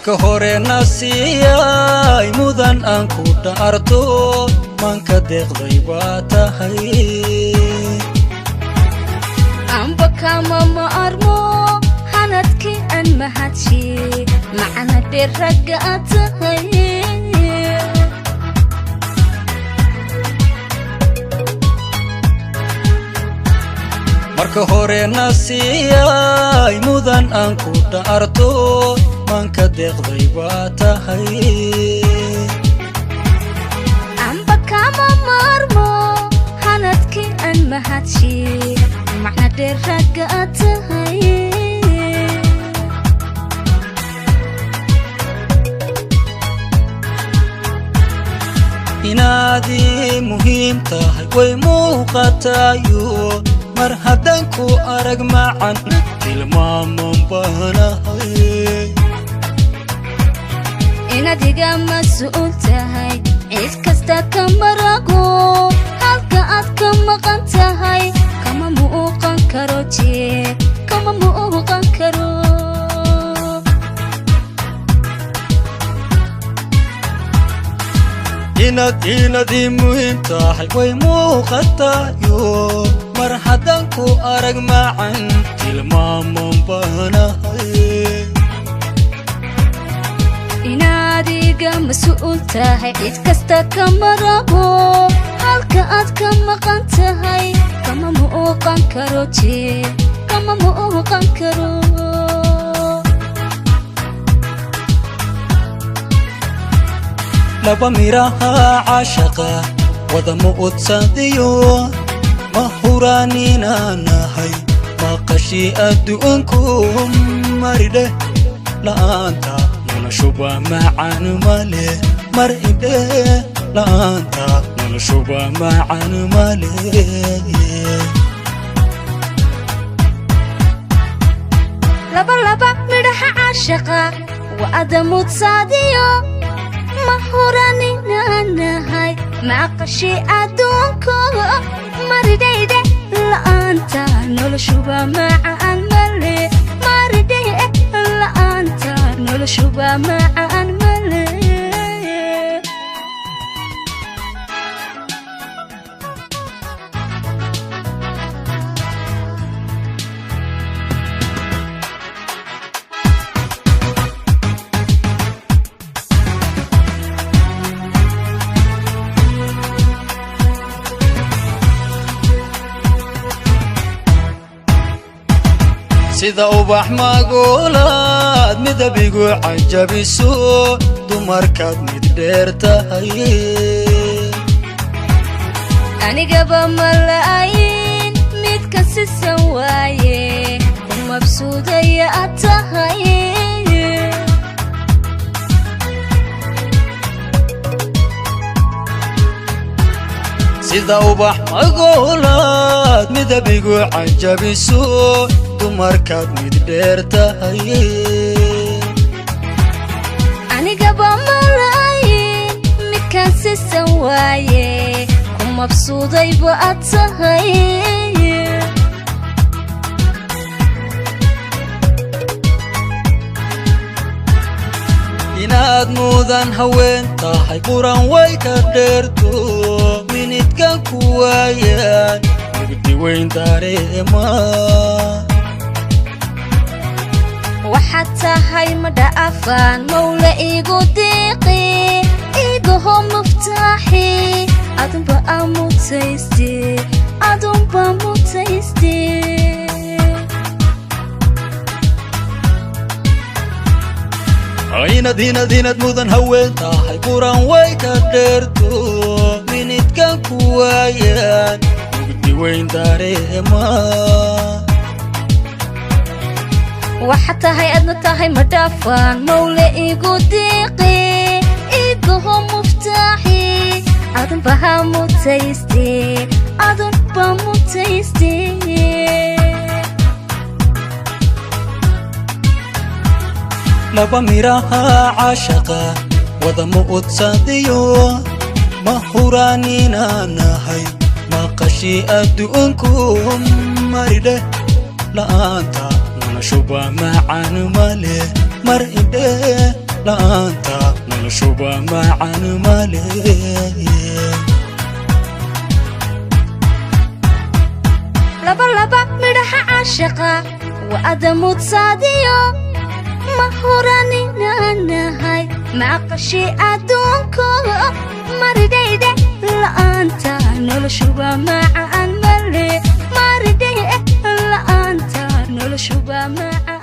marka hore nasiiyay mudan aan ku dhaarto manka deeqday baa tahay amba kama ma armo hanadki an mahadshi macna diraga tahay marka hore nasiiyay mudan aan ku dhaarto manka deeqday baa tahay amba kama ma armo hanadki an mahadshi macna diraga tahay inaadi muhiim tahay way muuqatayo mar haddaan ku arag macan tilmaaman baanahay inadiga mas'uul tahay cid kasta ka marago halka aad ka maqan tahay kama muuqan karo kama muuqan karo inadi muhiim tahay way muuqatayo mar haddaan ku arag macan tilmaaman baanahay inadiga mas'uul tahay cid kasta ka marago halka aad ka maqan tahay kama muuqan karo kama muuqan karo laba miraha caashaqa wada muudsadiyo mahuraanina nahay maqashi adduunku maridhe la'aanta noloshuba macan male maridhe la'aanta noloshuba macan male laba midhaha caashaqa wada muudsadiyo mahuraanina nahay maqashi adduunku maridhe la'aanta noloshuba macan male maridhe la'aanta noloshuba macan male sida ubax magolaad midabigu cajabiso dumarkaad mid dheer tahay anigaba malaayin mid ka sisan waaye ku mabsuudaya aad tahay sida ubax magolaad midabigu cajabiso dumarkaad mid dheer tahay anigaba malaayin mid ka sisan waaye ku mabsuudayba aad tahay inaad mudan haween tahay quran way ka dheerto minidkan ku waayaan mugdi weyn dareema waxaad tahay madhaafaan mawla igu deeqi igaho muftaaxi adunba amutayste adunba mutayste inad mudan haween tahay quran way ka dheerto minidkan ku waayaan mugdi weyn dareema waxaad tahay adna tahay madhaafaan mawla igu deeqi igaho muftaaxi adunba mutayste adunba mutayste laba miraha caashaqa wada muudsadiyo mahuraanina nahay maqashi adduunku maridhe la'aanta noloshuba macan male maridhe لا أنت نلشوبة معنا مالي لبا لبا مدح عاشقا وأدموت صاديو مهوراني نانهاي معقشي أدونكو مرديدة لا أنت نلشوبة معنا مالي مرديدة لا أنت نلشوبة معنا